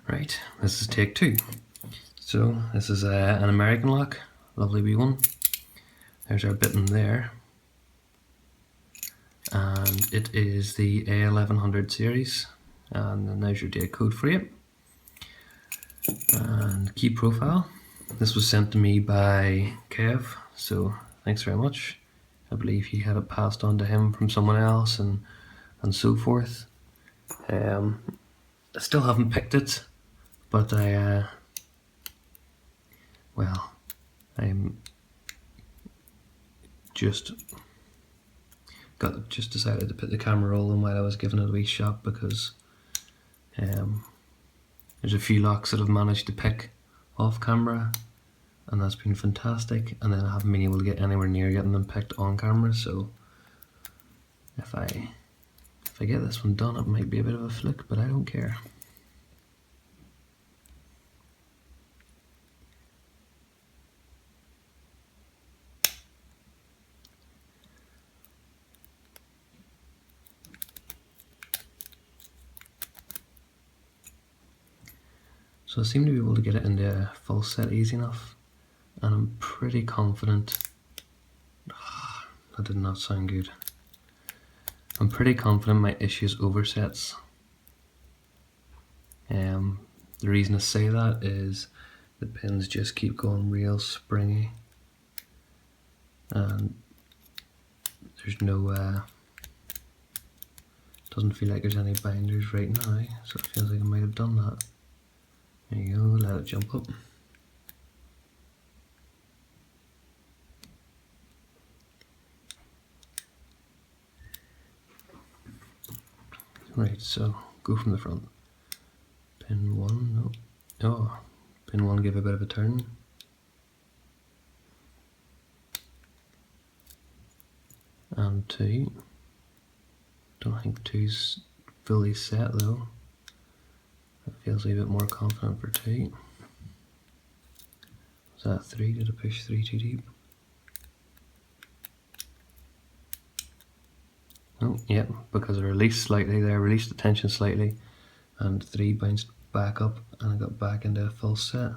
Right, this is take two. So this is an American lock, lovely wee one. There's our bit in there. And it is the A1100 series. And then there's your date code for it. And key profile. This was sent to me by Kev, so thanks very much. I believe he had it passed on to him from someone else and so forth. I still haven't picked it, but I'm just decided to put the camera roll in while I was giving it a wee shot, because there's a few locks that I've managed to pick off camera, and that's been fantastic, and then I haven't been able to get anywhere near getting them picked on camera. So if I get this one done, it might be a bit of a fluke, but I don't care. So I seem to be able to get it into a full set easy enough, and I'm pretty confident. That did not sound good. I'm pretty confident my issue is oversets. The reason I say that is the pins just keep going real springy, and there's no doesn't feel like there's any binders right now, so it feels like I might have done that. There you go, let it jump up. Right, so go from the front. Pin 1, no. Oh, pin 1 gave a bit of a turn. And 2. Don't think 2's fully set though. It feels a bit more confident for 2. Was that 3? Did I push 3 too deep? Oh, yeah, because I released slightly there, released the tension slightly, and 3 bounced back up, and I got back into a full set.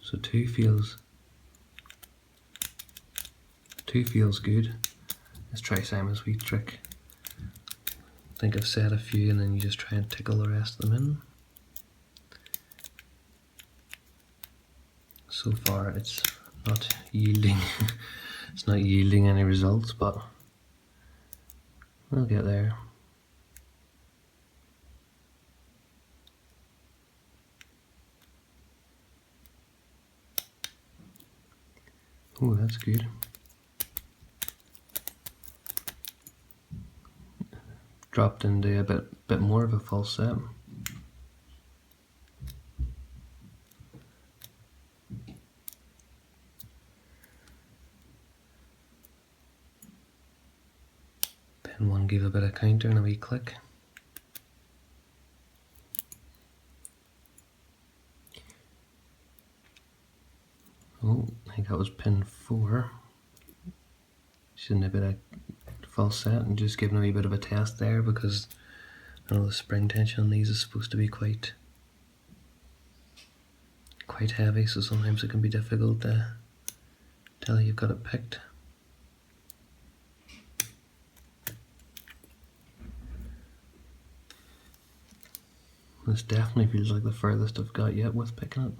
So 2 feels good. Let's try Simon's wee trick. I think I've set a few, and then you just try and tickle the rest of them in. So far it's not yielding it's not yielding any results, but we'll get there. Oh, that's good. Dropped into a bit more of a full set. Pin 1 gave a bit of counter and a wee click. Oh, I think that was pin 4. Shouldn't have been a full set, and just giving a wee bit of a test there, because I know the spring tension on these is supposed to be quite heavy, so sometimes it can be difficult to tell you've got it picked. This definitely feels like the furthest I've got yet with picking it.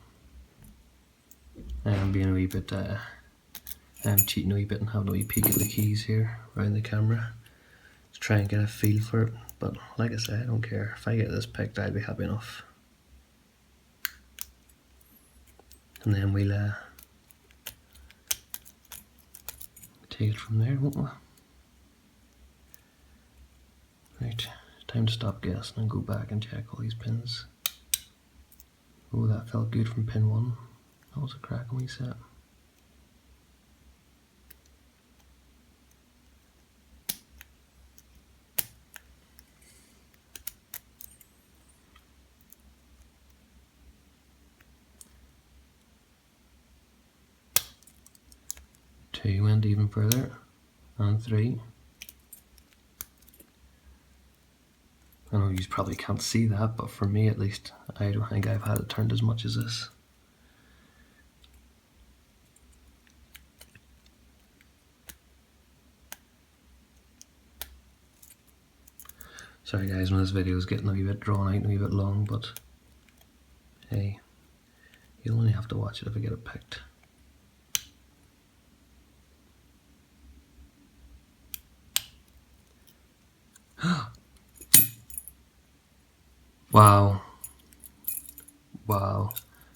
I'm being a wee bit, I'm cheating a wee bit and having a wee peek at the keys here around the camera to try and get a feel for it, but like I say, I don't care. If I get this picked, I'll be happy enough. And then we'll take it from there, won't we? Right, time to stop guessing and go back and check all these pins. Oh, that felt good from pin 1. That was a cracking wee set. 2 went even further, and 3. I know you probably can't see that, but for me at least, I don't think I've had it turned as much as this. Sorry guys when this video is getting a wee bit drawn out and a wee bit long, but hey, you'll only have to watch it if I get it picked. Wow. Wow.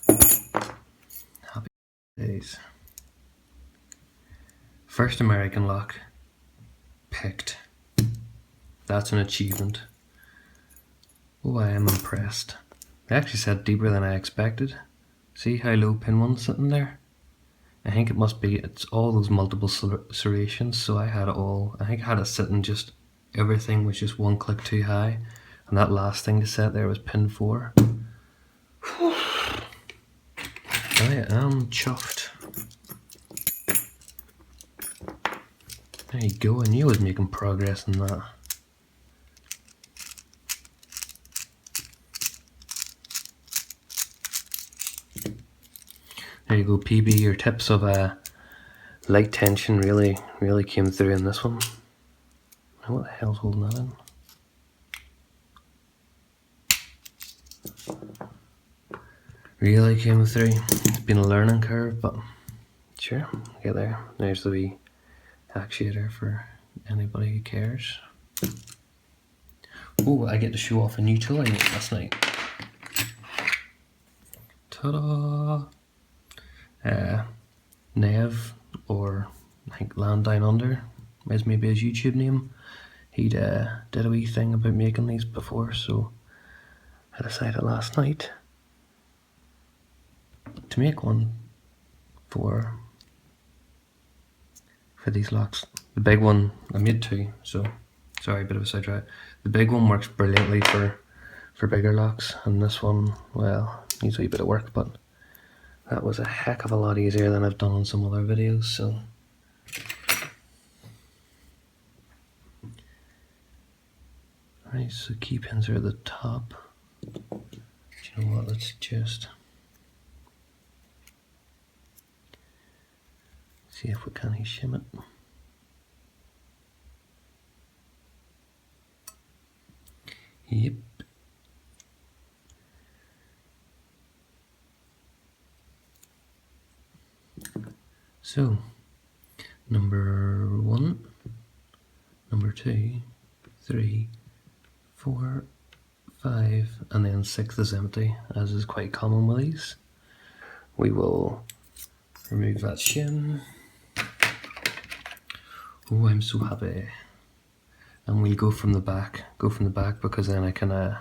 Happy days. First American lock picked. That's an achievement. Oh, I am impressed. They actually set deeper than I expected. See how low pin one's sitting there? I think it must be, it's all those multiple serrations, so I had it all, I think I had it sitting just, everything was just one click too high, and that last thing to set there was pin 4. I am chuffed. There you go, I knew I was making progress in that. There you go, PB, your tips of light tension really came through in this one. What the hell's holding that in? Really came through. It's been a learning curve, but sure, get there. There's the wee actuator for anybody who cares. Oh, I get to show off a new tool I made last night. Ta-da! Nev, or I think Land Down Under is maybe his YouTube name. He'd did a wee thing about making these before, so I decided last night to make one for these locks. The big one, I made 2, so sorry, a bit of a sidetrack. The big one works brilliantly for bigger locks, and this one, well, needs a wee bit of work, but that was a heck of a lot easier than I've done on some other videos, so. Right, so key pins are at the top. Do you know what, let's just see if we can shim it. Yep. So, number 1, number 2, 3, 4, 5, and then 6 is empty, as is quite common with these. We will remove that shim. Oh, I'm so happy. And we'll go from the back because then I can, I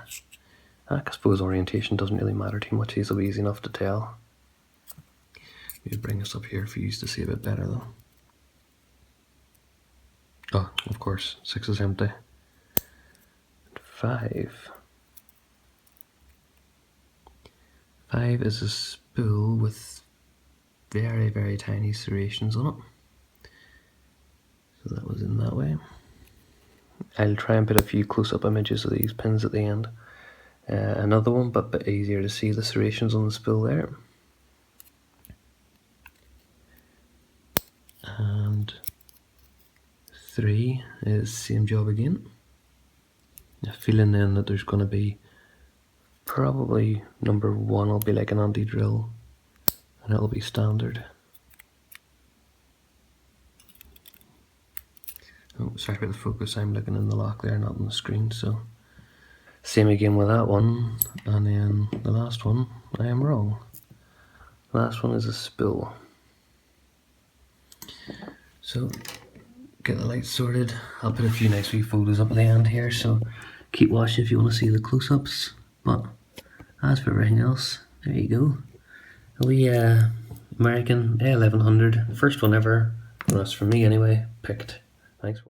suppose orientation doesn't really matter too much, these will be easy enough to tell. Maybe bring this up here for you to see a bit better though. Oh, of course, 6 is empty. 5. 5 is a spool with very tiny serrations on it. So that was in that way. I'll try and put a few close-up images of these pins at the end. Another one, but a bit easier to see the serrations on the spool there. And 3 is same job again. A feeling then that there's going to be probably number 1 will be like an anti-drill and it'll be standard. Oh, sorry about the focus, I'm looking in the lock there, not on the screen, so same again with that one, and then the last one, I am wrong. The last one is a spool. So, get the lights sorted. I'll put a few nice wee photos up at the end here, so keep watching if you want to see the close-ups. But as for everything else, there you go. A wee American A1100, first one ever, well, that's for me anyway, picked. Thanks.